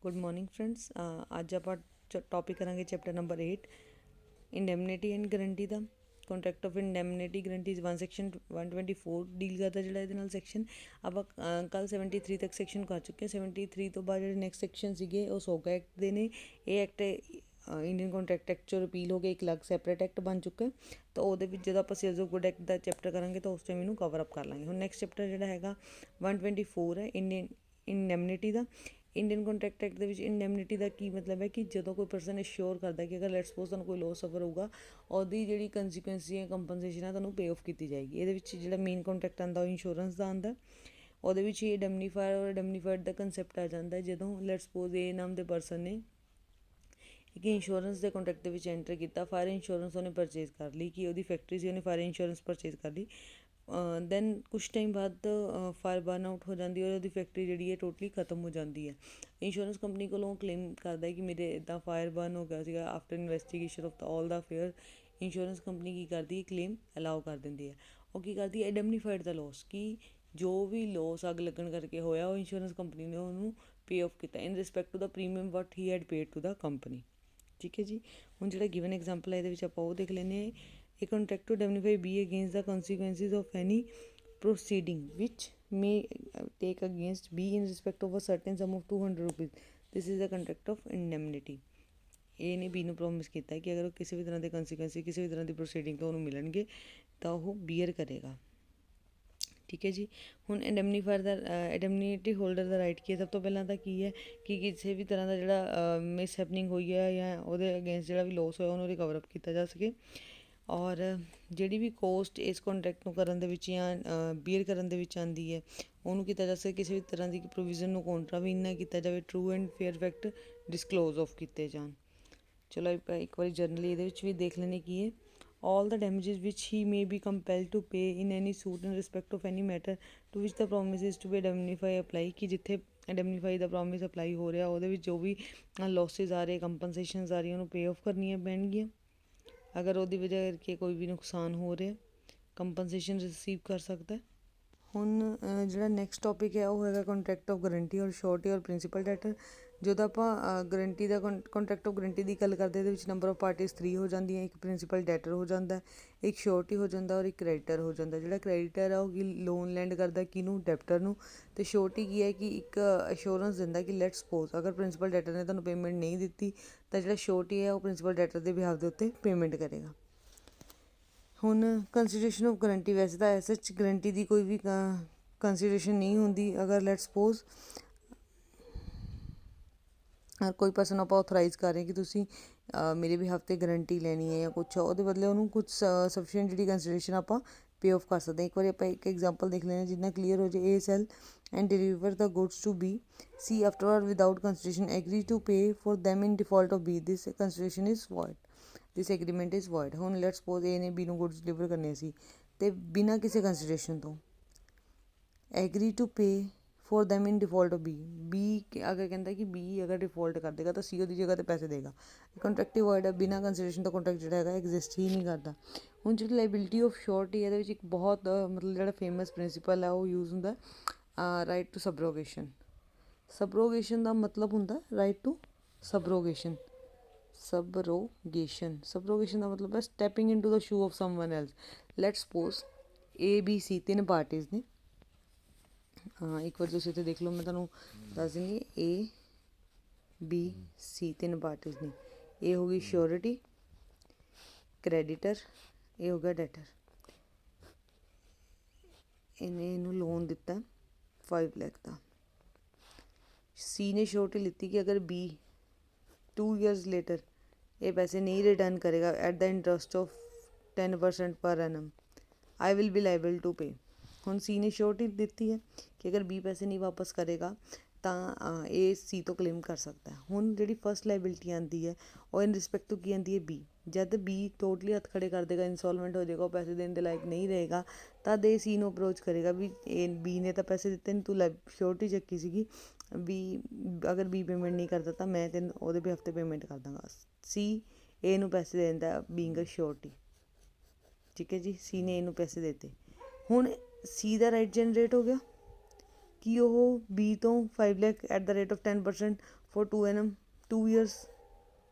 Good morning friends. ਅੱਜ ਆਪਾਂ topic ਕਰਾਂਗੇ chapter number 8 indemnity and guarantee ਦਾ। Contract of indemnity guarantee is one section 124 deal ਕਰਦਾ ਜਿਹੜਾ ਇਹਦੇ ਨਾਲ ਸੈਕਸ਼ਨ ਆਪਾਂ ਕੱਲ੍ਹ 73 ਤੱਕ ਸੈਕਸ਼ਨ ਕਰ ਚੁੱਕੇ। 73 ਤੋਂ ਬਾਅਦ ਜਿਹੜੇ ਨੈਕਸਟ ਸੈਕਸ਼ਨ ਸੀਗੇ ਉਹ ਸੋਗਾ ਐਕਟ ਦੇ ਨੇ। ਇਹ ਐਕਟ ਇੰਡੀਅਨ ਕੰਟਰੈਕਟ ਐਕਟ 'ਚੋਂ ਰਿਪੀਲ ਹੋ ਕੇ ਇੱਕ ਅਲੱਗ ਸੈਪਰੇਟ ਐਕਟ ਬਣ ਚੁੱਕਾ। ਤਾਂ ਉਹਦੇ ਵਿੱਚ ਜਦੋਂ ਆਪਾਂ sales of good act the chapter ਕਰਾਂਗੇ ਤਾਂ ਉਸ ਟਾਈਮ ਇਹਨੂੰ ਕਵਰ ਅਪ ਕਰ ਲਾਂਗੇ। ਹੁਣ ਨੈਕਸਟ ਚੈਪਟਰ ਜਿਹੜਾ ਹੈਗਾ 124 ਹੈ ਇੰਡੈਮਨਿਟੀ ਦਾ। ਇੰਡੀਅਨ ਕੰਟਰੈਕਟ ਐਕਟ ਦੇ ਵਿੱਚ ਇੰਡੈਮਨਿਟੀ ਦਾ ਕੀ ਮਤਲਬ ਹੈ ਕਿ ਜਦੋਂ ਕੋਈ ਪਰਸਨ ਇਸ਼ੋਰ ਕਰਦਾ ਕਿ ਅਗਰ ਲੈਟਸ ਸਪੋਜ਼ ਤੁਹਾਨੂੰ ਕੋਈ ਲੋਸ ਸਫਰ ਹੋਊਗਾ, ਉਹਦੀ ਜਿਹੜੀ ਕੰਸੀਕੁਐਂਸੀ ਹੈ ਕੰਪਨਸੇਸ਼ਨ ਹੈ ਤੁਹਾਨੂੰ ਪੇ ਆਫ ਕੀਤੀ ਜਾਏਗੀ। ਇਹਦੇ ਵਿੱਚ ਜਿਹੜਾ ਮੇਨ ਕੰਟਰੈਕਟ ਆਉਂਦਾ ਉਹ ਇੰਸ਼ੋਰੈਂਸ ਦਾ ਆਉਂਦਾ। ਉਹਦੇ ਵਿੱਚ ਹੀ ਡੈਮਨੀਫਾਇਰ ਔਰ ਡੈਮਨੀਫਾਈਡ ਦਾ ਕੰਸੈਪਟ ਆ ਜਾਂਦਾ। ਜਦੋਂ ਲੈਟਸ ਸਪੋਜ਼ ਇਹ ਨਾਮ ਦੇ ਪਰਸਨ ਨੇ ਇੱਕ ਇੰਸ਼ੋਰੈਂਸ ਦੇ ਕੰਟਰੈਕਟ ਦੇ ਵਿੱਚ ਐਂਟਰ ਕੀਤਾ, ਫਾਇਰ ਇੰਸ਼ੋਰੈਂਸ ਉਹਨੇ ਪਰਚੇਜ਼ ਕਰ ਲਈ ਕਿ ਉਹਦੀ ਫੈਕਟਰੀ ਸੀ, ਉਹਨੇ ਫਾਇਰ ਇੰਸ਼ੋਰੈਂਸ ਪਰਚੇਜ਼ ਕਰ ਲਈ। ਦੈਨ ਕੁਛ ਟਾਈਮ ਬਾਅਦ ਫਾਇਰ ਬਰਨ ਆਊਟ ਹੋ ਜਾਂਦੀ ਔਰ ਉਹਦੀ ਫੈਕਟਰੀ ਜਿਹੜੀ ਹੈ ਟੋਟਲੀ ਖਤਮ ਹੋ ਜਾਂਦੀ ਹੈ। ਇੰਸ਼ੋਰੈਂਸ ਕੰਪਨੀ ਕੋਲੋਂ ਕਲੇਮ ਕਰਦਾ ਹੈ ਕਿ ਮੇਰੇ ਇੱਦਾਂ ਫਾਇਰ ਬਰਨ ਹੋ ਗਿਆ ਸੀਗਾ। After investigation of all the affair insurance company ਕੀ ਕਰਦੀ ਹੈ, ਕਲੇਮ ਅਲਾਓ ਕਰ ਦਿੰਦੀ ਹੈ। ਉਹ ਕੀ ਕਰਦੀ ਹੈ, ਇੰਡੈਮਨੀਫਾਈਡ ਦਾ ਲੋਸ, ਕਿ ਜੋ ਵੀ ਲੋਸ ਅੱਗ ਲੱਗਣ ਕਰਕੇ ਹੋਇਆ ਉਹ ਇੰਸ਼ੋਰੈਂਸ ਕੰਪਨੀ ਨੇ ਉਹਨੂੰ ਪੇ ਆਫ ਕੀਤਾ in respect to the premium what he had paid to the company. ਠੀਕ ਹੈ ਜੀ। ਹੁਣ ਜਿਹੜਾ ਗਿਵਨ ਐਗਜ਼ਾਮਪਲ ਹੈ ਇਹਦੇ ਵਿੱਚ ਆਪਾਂ ਉਹ ਦੇਖ ਲੈਂਦੇ ਹਾਂ। A contract to indemnify B against the consequences of any proceeding which may take against B in respect of a certain sum of 200 rupees. This is the contract of indemnity. A ਨੇ B ਨੂੰ promise ਕੀਤਾ ਕਿ ਅਗਰ ਉਹ ਕਿਸੇ ਵੀ ਤਰ੍ਹਾਂ ਦੇ ਕੰਸੀਕੁਐਂਸੀ ਕਿਸੇ ਵੀ ਤਰ੍ਹਾਂ ਦੀ ਪ੍ਰੋਸੀਡਿੰਗ ਤੋਂ ਉਹਨੂੰ ਮਿਲਣਗੇ ਤਾਂ ਉਹ ਬੀਅਰ ਕਰੇਗਾ। ਠੀਕ ਹੈ ਜੀ। ਹੁਣ ਇੰਡੈਮਨੀਫਾਇਰ ਦਾ ਇੰਡੈਮਨਿਟੀ ਹੋਲਡਰ ਦਾ ਰਾਈਟ ਕੀ ਹੈ? ਸਭ ਤੋਂ ਪਹਿਲਾਂ ਤਾਂ ਕੀ ਹੈ ਕਿ ਕਿਸੇ ਵੀ ਤਰ੍ਹਾਂ ਦਾ ਜਿਹੜਾ ਮਿਸ ਹੈਪਨਿੰਗ ਹੋਈ ਹੈ ਜਾਂ ਉਹਦੇ ਅਗੇਂਸਟ ਜਿਹੜਾ ਵੀ ਲੋਸ ਹੋਇਆ ਉਹਨੂੰ ਰਿਕਵਰ ਅਪ ਕੀਤਾ ਜਾ ਸਕੇ। ਔਰ ਜਿਹੜੀ ਵੀ ਕੋਸਟ ਇਸ ਕੰਟਰੈਕਟ ਨੂੰ ਕਰਨ ਦੇ ਵਿੱਚ ਜਾਂ ਬੀਅਰ ਕਰਨ ਦੇ ਵਿੱਚ ਆਉਂਦੀ ਹੈ ਉਹਨੂੰ ਕੀਤਾ ਜਾ ਸਕੇ। ਕਿਸੇ ਵੀ ਤਰ੍ਹਾਂ ਦੀ ਪ੍ਰੋਵੀਜ਼ਨ ਨੂੰ ਕੋਂਟਰਾਵੀਨ ਨਾ ਕੀਤਾ ਜਾਵੇ। True and fair fact disclose of ਕੀਤੇ ਜਾਣ। ਚਲੋ ਆਪਾਂ ਇੱਕ ਵਾਰੀ ਜਰਨਲੀ ਇਹਦੇ ਵਿੱਚ ਵੀ ਦੇਖ ਲੈਂਦੇ ਕੀ ਹੈ। all the damages which he may be compelled to pay in any suit in respect of any matter to which the promise is to be indemnify apply, ਕਿ ਜਿੱਥੇ ਇੰਡੈਮਨੀਫਾਈ ਦਾ ਪ੍ਰੋਮਿਸ ਅਪਲਾਈ ਹੋ ਰਿਹਾ ਉਹਦੇ ਵਿੱਚ ਜੋ ਵੀ ਲੋਸਿਸ ਆ ਰਹੇ ਕੰਪਨਸੇਸ਼ਨਸ ਆ ਰਹੀਆਂ ਉਹਨੂੰ ਪੇ ਆਫ ਕਰਨੀਆਂ ਪੈਣਗੀਆਂ। ਅਗਰ ਉਹਦੀ ਵਜ੍ਹਾ ਕਰਕੇ ਕੋਈ ਵੀ ਨੁਕਸਾਨ ਹੋ ਰਿਹਾ ਕੰਪਨਸੇਸ਼ਨ ਰਿਸੀਵ ਕਰ ਸਕਦਾ। ਹੁਣ ਜਿਹੜਾ ਨੈਕਸਟ ਟੌਪਿਕ ਹੈ ਉਹ ਹੈਗਾ ਕੰਟਰੈਕਟ ਆਫ ਗਰੰਟੀ ਔਰ ਸ਼ੋਰਟੀ ਔਰ ਪ੍ਰਿੰਸੀਪਲ ਡੈਟਰ। ਜਦੋਂ ਆਪਾਂ ਗਰੰਟੀ ਦਾ ਕੰਟਰੈਕਟ ਆਫ ਗਰੰਟੀ ਦੀ ਗੱਲ ਕਰਦੇ ਇਹਦੇ ਵਿੱਚ ਨੰਬਰ ਆਫ ਪਾਰਟੀਜ਼ 3 ਹੋ ਜਾਂਦੀਆਂ। ਇੱਕ ਪ੍ਰਿੰਸੀਪਲ ਡੈਟਰ ਹੋ ਜਾਂਦਾ, ਇੱਕ ਸ਼ੋਰਟੀ ਹੋ ਜਾਂਦਾ ਔਰ ਇੱਕ ਕ੍ਰੈਡੀਟਰ ਹੋ ਜਾਂਦਾ। ਜਿਹੜਾ ਕ੍ਰੈਡੀਟਰ ਆ ਉਹ ਲੋਨ ਲੈਂਡ ਕਰਦਾ ਕਿਹਨੂੰ, ਡੈਪਟਰ ਨੂੰ। ਅਤੇ ਸ਼ੋਰਟੀ ਕੀ ਹੈ ਕਿ ਇੱਕ ਅਸ਼ੋਰੈਂਸ ਦਿੰਦਾ ਕਿ ਲੈਟ ਸਪੋਜ਼ ਅਗਰ ਪ੍ਰਿੰਸੀਪਲ ਡੈਟਰ ਨੇ ਤੁਹਾਨੂੰ ਪੇਮੈਂਟ ਨਹੀਂ ਦਿੱਤੀ ਤਾਂ ਜਿਹੜਾ ਸ਼ੋਰਟੀ ਹੈ ਉਹ ਪ੍ਰਿੰਸੀਪਲ ਡੈਟਰ ਦੇ ਬਿਹਾਫ ਦੇ ਉੱਤੇ ਪੇਮੈਂਟ ਕਰੇਗਾ। ਹੁਣ ਕੰਸੀਡਰੇਸ਼ਨ ਆਫ ਗਰੰਟੀ, ਵੈਸੇ ਤਾਂ ਐਸ ਐਚ ਗਰੰਟੀ ਦੀ ਕੋਈ ਵੀ ਕੰਸੀਡਰੇਸ਼ਨ ਨਹੀਂ ਹੁੰਦੀ। ਅਗਰ ਲੈਟ ਸਪੋਜ਼ ਕੋਈ ਪਰਸਨ ਆਪਾਂ ਔਥੋਰਾਈਜ਼ ਕਰ ਰਹੇ ਕਿ ਤੁਸੀਂ ਮੇਰੇ ਬਿਹਾਫ 'ਤੇ ਗਰੰਟੀ ਲੈਣੀ ਹੈ ਜਾਂ ਕੁਛ, ਉਹਦੇ ਬਦਲੇ ਉਹਨੂੰ ਕੁਛ ਸਫੀਸ਼ੀਐਂਟ ਜਿਹੜੀ ਕੰਸੀਡਰੇਸ਼ਨ ਆਪਾਂ ਪੇ ਆਫ ਕਰ ਸਕਦੇ ਹਾਂ। ਇੱਕ ਵਾਰੀ ਆਪਾਂ ਇੱਕ ਐਗਜ਼ਾਮਪਲ ਦੇਖ ਲੈਂਦੇ ਹਾਂ ਜਿੰਨਾ ਕਲੀਅਰ ਹੋ ਜਾਏ। A sell and deliver the goods to B C afterward without consideration agree to pay for them in default of B. This consideration is void. This agreement is void. ਹੁਣ light suppose ਏ ਨੇ B ਨੂੰ goods deliver ਕਰਨੇ ਸੀ ਅਤੇ ਬਿਨਾਂ ਕਿਸੇ consideration ਤੋਂ agree to pay for them in default of B. B ਅਗਰ ਕਹਿੰਦਾ ਕਿ ਬੀ ਅਗਰ ਡਿਫੋਲਟ ਕਰ ਦੇਗਾ ਤਾਂ ਸੀ ਉਹਦੀ ਜਗ੍ਹਾ 'ਤੇ ਪੈਸੇ ਦੇਗਾ। ਕੰਟਰੈਕਟ ਵਰਡ ਹੈ, ਬਿਨਾਂ ਕੰਸੀਡਰੇਸ਼ਨ ਦਾ ਕੰਟਰੈਕਟ ਜਿਹੜਾ ਹੈਗਾ ਐਗਜ਼ਿਸਟ ਹੀ ਨਹੀਂ ਕਰਦਾ। ਹੁਣ ਜਿਹੜੀ ਲਾਇਬਿਲਿਟੀ ਆਫ ਸ਼ੋਰਟੀ ਇਹਦੇ ਵਿੱਚ ਇੱਕ ਬਹੁਤ ਮਤਲਬ ਜਿਹੜਾ ਫੇਮਸ ਪ੍ਰਿੰਸੀਪਲ ਹੈ ਉਹ ਯੂਜ਼ ਹੁੰਦਾ ਰਾਈਟ ਟੂ ਸਬਰੋਗੇਸ਼ਨ। ਸਬਰੋਗੇਸ਼ਨ ਦਾ ਮਤਲਬ ਹੁੰਦਾ ਰਾਈਟ ਟੂ ਸਬਰੋਗੇਸ਼ਨ। ਸਬਰੋਗੇਸ਼ਨ ਦਾ ਮਤਲਬ ਹੈ stepping in to the shoe of someone else. Let suppose A B C ਤਿੰਨ ਪਾਰਟੀਜ਼ ਨੇ। ਇੱਕ ਵਾਰ ਤੁਸੀਂ ਇੱਥੇ ਦੇਖ ਲਓ, ਮੈਂ ਤੁਹਾਨੂੰ ਦੱਸ ਦਿੰਦੀ। ਏ ਬੀ ਸੀ ਤਿੰਨ ਪਾਰਟੀਜ਼ ਨੇ। ਇਹ ਹੋ ਗਈ ਸ਼ੋਰਿਟੀ, ਕ੍ਰੈਡੀਟਰ, ਇਹ ਹੋ ਗਿਆ ਡੈਟਰ। ਇਹਨੂੰ ਲੋਨ ਦਿੱਤਾ 5 ਲੱਖ ਦਾ। ਸੀ ਨੇ ਸ਼ੋਰਟੀ ਲਿੱਤੀ ਕਿ ਅਗਰ ਬੀ 2 years ਲੇਟਰ ਇਹ ਪੈਸੇ ਨਹੀਂ ਰਿਟਰਨ ਕਰੇਗਾ at the interest of 10% per annum I will be liable to pay. ਹੁਣ ਸੀ ਨੇ ਸ਼ੋਰਟੀ ਦਿੱਤੀ ਹੈ ਕਿ ਅਗਰ ਬੀ ਪੈਸੇ ਨਹੀਂ ਵਾਪਸ ਕਰੇਗਾ ਤਾਂ ਇਹ ਸੀ ਤੋਂ ਕਲੇਮ ਕਰ ਸਕਦਾ ਹੈ। ਹੁਣ ਜਿਹੜੀ ਫਸਟ ਲਾਇਬਿਲਿਟੀ ਆਉਂਦੀ ਹੈ ਉਹ ਇਨ ਰਿਸਪੈਕਟ ਟੂ ਕੀ ਆਉਂਦੀ ਹੈ ਬੀ। ਜਦ ਬੀ ਟੋਟਲੀ ਹੱਥ ਖੜੇ ਕਰ ਦੇਗਾ, ਇੰਸਟਾਲਮੈਂਟ ਹੋ ਜਾਏਗਾ, ਉਹ ਪੈਸੇ ਦੇਣ ਦੇ ਲਾਇਕ ਨਹੀਂ ਰਹੇਗਾ, ਤਦ ਇਹ ਸੀ ਨੂੰ ਅਪਰੋਚ ਕਰੇਗਾ ਵੀ ਇਹ ਬੀ ਨੇ ਤਾਂ ਪੈਸੇ ਦਿੱਤੇ ਨਹੀਂ, ਤੂੰ ਸ਼ੋਰਟੀ ਚੱਕੀ ਸੀਗੀ ਵੀ ਅਗਰ ਬੀ ਪੇਮੈਂਟ ਨਹੀਂ ਕਰਦਾ ਤਾਂ ਮੈਂ ਤੈਨੂੰ ਉਹਦੇ ਬਿਹਾਫ 'ਤੇ ਪੇਮੈਂਟ ਕਰ ਦਾਂਗਾ। ਸੀ ਏ ਨੂੰ ਪੈਸੇ ਦੇ ਦਿੰਦਾ ਬੀਇੰਗ ਅ ਸ਼ੋਰਟੀ। ਠੀਕ ਹੈ ਜੀ। ਸੀ ਨੇ ਇਹਨੂੰ ਪੈਸੇ ਦਿੱਤੇ। ਹੁਣ ਸੀ ਦਾ ਰਾਈਟ ਜਨਰੇਟ ਹੋ ਗਿਆ ਕਿ ਉਹ ਬੀ ਤੋਂ 5 lakh at the rate of 10% for 2 annum 2 years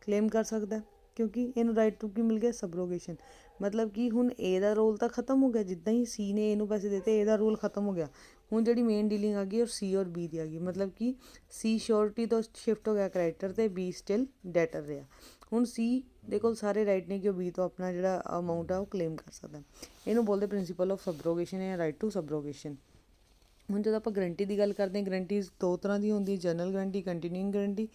claim ਕਰ ਸਕਦਾ, ਕਿਉਂਕਿ ਇਹਨੂੰ ਰਾਈਟ ਟੂ ਕੀ ਮਿਲ ਗਿਆ, ਸਬਰੋਗੇਸ਼ਨ। ਮਤਲਬ ਕਿ ਹੁਣ ਏ ਦਾ ਰੋਲ ਤਾਂ ਖਤਮ ਹੋ ਗਿਆ, ਜਿੱਦਾਂ ਹੀ ਸੀ ਨੇ ਇਹਨੂੰ ਪੈਸੇ ਦਿੱਤੇ ਇਹਦਾ ਰੋਲ ਖਤਮ ਹੋ ਗਿਆ। ਹੁਣ ਜਿਹੜੀ ਮੇਨ ਡੀਲਿੰਗ ਆ ਗਈ ਉਹ ਸੀ ਔਰ ਬੀ ਦੀ ਆ ਗਈ, ਮਤਲਬ ਕਿ ਸੀ ਸ਼ੋਰਟੀ ਤੋਂ ਸ਼ਿਫਟ ਹੋ ਗਿਆ ਕ੍ਰੈਡੀਟਰ ਤੇ ਬੀ ਸਟਿਲ ਡੈਟਰ ਰਿਹਾ। ਹੁਣ ਸੀ ਦੇ ਕੋਲ ਸਾਰੇ ਰਾਈਟ ਨੇ ਕਿ ਉਹ ਬੀ ਤੋਂ ਆਪਣਾ ਜਿਹੜਾ ਅਮਾਊਂਟ ਆ ਉਹ ਕਲੇਮ ਕਰ ਸਕਦਾ। ਇਹਨੂੰ ਬੋਲਦੇ ਪ੍ਰਿੰਸੀਪਲ ਆਫ ਸਬਰੋਗੇਸ਼ਨ ਜਾਂ ਰਾਈਟ ਟੂ ਸਬਰੋਗੇਸ਼ਨ। ਹੁਣ ਜਦੋਂ ਆਪਾਂ ਗਰੰਟੀ ਦੀ ਗੱਲ ਕਰਦੇ ਹਾਂ, ਗਰੰਟੀਜ਼ ਦੋ ਤਰ੍ਹਾਂ ਦੀ ਹੁੰਦੀ, general guarantee, continuing guarantee.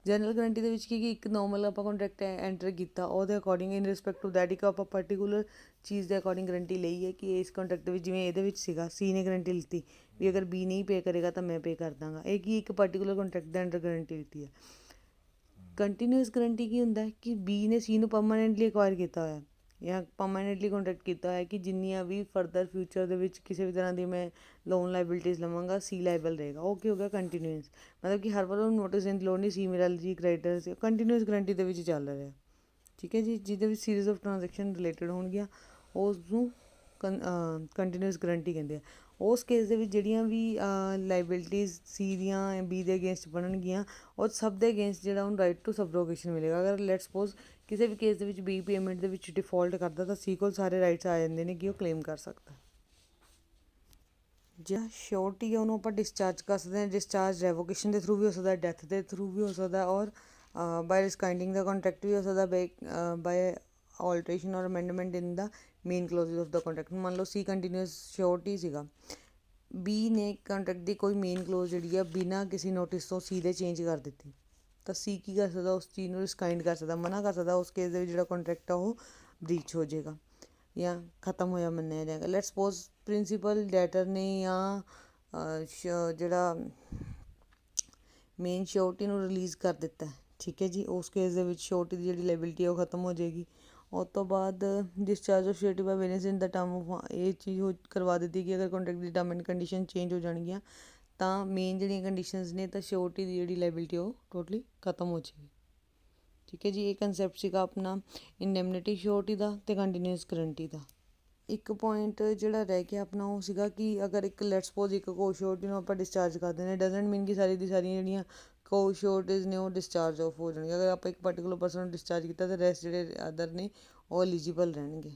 General guarantee ਦੇ ਵਿੱਚ ਕੀ ਇੱਕ ਨੋਰਮਲ ਆਪਾਂ ਕੰਟਰੈਕਟ ਐਂਟਰ ਕੀਤਾ, ਉਹਦੇ according in respect to that ਇੱਕ ਆਪਾਂ ਪਰਟੀਕੂਲਰ ਚੀਜ਼ ਦੇ ਅਕੋਰਡਿੰਗ ਗਰੰਟੀ ਲਈ ਹੈ ਕਿ ਇਸ ਕੰਟਰੈਕਟ ਦੇ ਵਿੱਚ ਜਿਵੇਂ ਇਹਦੇ ਵਿੱਚ ਸੀਗਾ ਸੀ ਨੇ ਗਰੰਟੀ ਲਿੱਤੀ ਵੀ ਅਗਰ ਬੀ ਨਹੀਂ ਪੇ ਕਰੇਗਾ ਤਾਂ ਮੈਂ ਪੇ ਕਰ ਦਾਂਗਾ। ਇਹ ਕੀ ਇੱਕ ਪਰਟੀਕੂਲਰ ਕੰਟਰੈਕਟ ਦੇ ਅੰਡਰ ਗਰੰਟੀ ਲਿੱਤੀ ਹੈ। ਕੰਟੀਨਿਊਸ ਗਰੰਟੀ ਕੀ ਹੁੰਦਾ ਹੈ ਕਿ ਬੀ ਨੇ ਸੀ ਨੂੰ ਪਰਮਾਨੈਂਟਲੀ ਅਕਵਾਇਰ ਕੀਤਾ ਹੋਇਆ ਜਾਂ ਪਰਮਾਨੈਂਟਲੀ ਕੰਟਰੈਕਟ ਕੀਤਾ ਹੋਇਆ ਕਿ ਜਿੰਨੀਆਂ ਵੀ ਫਰਦਰ ਫਿਊਚਰ ਦੇ ਵਿੱਚ ਕਿਸੇ ਵੀ ਤਰ੍ਹਾਂ ਦੀ ਮੈਂ ਲੋਨ ਲਾਇਬਿਲਿਟੀਜ਼ ਲਵਾਂਗਾ ਸੀ ਲਾਇਬਲ ਰਹੇਗਾ। ਉਹ ਕੀ ਹੋ ਗਿਆ, ਕੰਟੀਨਿਊਸ। ਮਤਲਬ ਕਿ ਹਰ ਵਾਰ ਉਹਨੂੰ ਨੋਟਿਸ ਦੇਣ ਦੀ ਲੋੜ ਨਹੀਂ, ਸੀ ਮੇਰਾ ਜੀ ਕ੍ਰੈਡੀਟਰ ਸੀ, ਕੰਟੀਨਿਊਸ ਗਰੰਟੀ ਦੇ ਵਿੱਚ ਚੱਲ ਰਿਹਾ। ਠੀਕ ਹੈ ਜੀ, ਜਿਹਦੇ ਵਿੱਚ ਸੀਰੀਜ਼ ਆਫ ਟ੍ਰਾਂਜੈਕਸ਼ਨ ਰਿਲੇਟਡ ਹੋਣਗੀਆਂ ਉਸ ਨੂੰ ਕੰਟੀਨਿਊਸ ਗਰੰਟੀ ਕਹਿੰਦੇ ਆ। ਉਸ ਕੇਸ ਦੇ ਵਿੱਚ ਜਿਹੜੀਆਂ ਵੀ ਲਾਇਬਿਲਿਟੀਜ਼ ਸੀ ਦੀਆਂ ਬੀ ਦੇ ਅਗੇਂਸਟ ਬਣਨਗੀਆਂ ਉਹ ਸਭ ਦੇ ਅਗੇਂਸਟ ਜਿਹੜਾ ਉਹਨੂੰ ਰਾਈਟ ਟੂ ਸਬਰੋਗੇਸ਼ਨ ਮਿਲੇਗਾ। ਅਗਰ ਲੈਟ ਸਪੋਜ਼ ਕਿਸੇ ਵੀ ਕੇਸ ਦੇ ਵਿੱਚ ਬੀ ਪੇਮੈਂਟ ਦੇ ਵਿੱਚ ਡਿਫੋਲਟ ਕਰਦਾ ਤਾਂ ਸੀ ਕੋਲ ਸਾਰੇ ਰਾਈਟਸ ਆ ਜਾਂਦੇ ਨੇ ਕਿ ਉਹ ਕਲੇਮ ਕਰ ਸਕਦਾ। ਜਿਹੜਾ ਸ਼ੋਰਟੀ ਹੈ ਉਹਨੂੰ ਆਪਾਂ ਡਿਸਚਾਰਜ ਕਰ ਸਕਦੇ ਹਾਂ। ਡਿਸਚਾਰਜ ਰੈਵੋਕੇਸ਼ਨ ਦੇ ਥਰੂ ਵੀ ਹੋ ਸਕਦਾ, ਡੈਥ ਦੇ ਥਰੂ ਵੀ ਹੋ ਸਕਦਾ, ਔਰ ਬਾਏ ਰਿਸਕਾਈਂਡਿੰਗ ਦਾ ਕੰਟਰੈਕਟ ਵੀ ਹੋ ਸਕਦਾ, by alteration or amendment in the main clauses of the contract. ਮੰਨ ਲਓ ਸੀ ਕੰਟੀਨਿਊਸ ਸ਼ੋਰਟੀ ਸੀਗਾ, ਬੀ ਨੇ ਕੰਟਰੈਕਟ ਦੀ ਕੋਈ ਮੇਨ ਕਲੋਜ਼ ਜਿਹੜੀ ਆ ਬਿਨਾਂ ਕਿਸੇ ਨੋਟਿਸ ਤੋਂ ਸੀ ਦੇ ਚੇਂਜ ਕਰ ਦਿੱਤੀ ਤਾਂ ਸੀ ਕੀ ਕਰ ਸਕਦਾ, ਉਸ ਚੀਜ਼ ਨੂੰ ਰਿਸਕਾਈਂਡ ਕਰ ਸਕਦਾ, ਮਨਾ ਕਰ ਸਕਦਾ। ਉਸ ਕੇਸ ਦੇ ਵਿੱਚ ਜਿਹੜਾ ਕੰਟਰੈਕਟ ਆ ਉਹ ਬ੍ਰੀਚ ਹੋ ਜਾਏਗਾ ਜਾਂ ਖਤਮ ਹੋਇਆ ਮੰਨਿਆ ਜਾਏਗਾ। ਲੈਟ ਸਪੋਜ਼ ਪ੍ਰਿੰਸੀਪਲ ਡੈਟਰ ਨੇ ਜਾਂ ਜਿਹੜਾ ਮੇਨ ਸ਼ੋਰਟੀ ਨੂੰ ਰਿਲੀਜ਼ ਕਰ ਦਿੱਤਾ, ਠੀਕ ਹੈ ਜੀ। ਉਸ ਕੇਸ ਦੇ ਵਿੱਚ ਸ਼ੋਰਟੀ ਦੀ ਜਿਹੜੀ ਲਾਇਬਿਲਿਟੀ ਉਹ ਖਤਮ ਹੋ ਜਾਏਗੀ। ਉਸ ਤੋਂ ਬਾਅਦ discharge of surety by variance in the term of ਇਹ ਚੀਜ਼ ਹੋ ਕਰਵਾ ਦਿੱਤੀ ਕਿ ਅਗਰ ਕੰਟਰੈਕਟ ਦੀ ਟਰਮ ਐਂਡ ਕੰਡੀਸ਼ਨ ਚੇਂਜ ਹੋ ਜਾਣਗੀਆਂ ਤਾਂ ਮੇਨ ਜਿਹੜੀਆਂ ਕੰਡੀਸ਼ਨਸ ਨੇ ਤਾਂ ਸ਼ੋਰਟੀ ਦੀ ਜਿਹੜੀ ਲਾਇਬਿਲਿਟੀ ਉਹ ਟੋਟਲੀ ਖਤਮ ਹੋ ਜਾਏਗੀ। ਠੀਕ ਹੈ ਜੀ, ਇਹ ਕੰਸੈਪਟ ਸੀਗਾ ਆਪਣਾ ਇੰਡੈਮਨਿਟੀ ਸ਼ੋਰਟੀ ਦਾ ਅਤੇ ਕੰਟੀਨਿਊਸ ਗਰੰਟੀ ਦਾ। ਇੱਕ ਪੁਆਇੰਟ ਜਿਹੜਾ ਰਹਿ ਗਿਆ ਆਪਣਾ ਉਹ ਸੀਗਾ ਕਿ ਅਗਰ ਇੱਕ ਲੈਟ ਸਪੋਜ਼ ਇੱਕ ਕੋ ਸ਼ੋਰਟੀ ਨੂੰ ਆਪਾਂ ਡਿਸਚਾਰਜ ਕਰ ਦਿੰਦੇ, ਡਜ਼ਨਟ ਮੀਨ ਕਿ ਸਾਰੀ ਦੀ ਸਾਰੀਆਂ ਜਿਹੜੀਆਂ ਕੋ ਸ਼ੋਰਟੀਜ਼ ਨੇ ਉਹ ਡਿਸਚਾਰਜ ਆਫ ਹੋ ਜਾਣਗੀਆਂ। ਅਗਰ ਆਪਾਂ ਇੱਕ ਪਰਟੀਕੂਲਰ ਪਰਸਨ ਨੂੰ ਡਿਸਚਾਰਜ ਕੀਤਾ ਤਾਂ ਰੈਸਟ ਜਿਹੜੇ ਅਦਰ ਨੇ ਉਹ ਐਲੀਜੀਬਲ ਰਹਿਣਗੇ।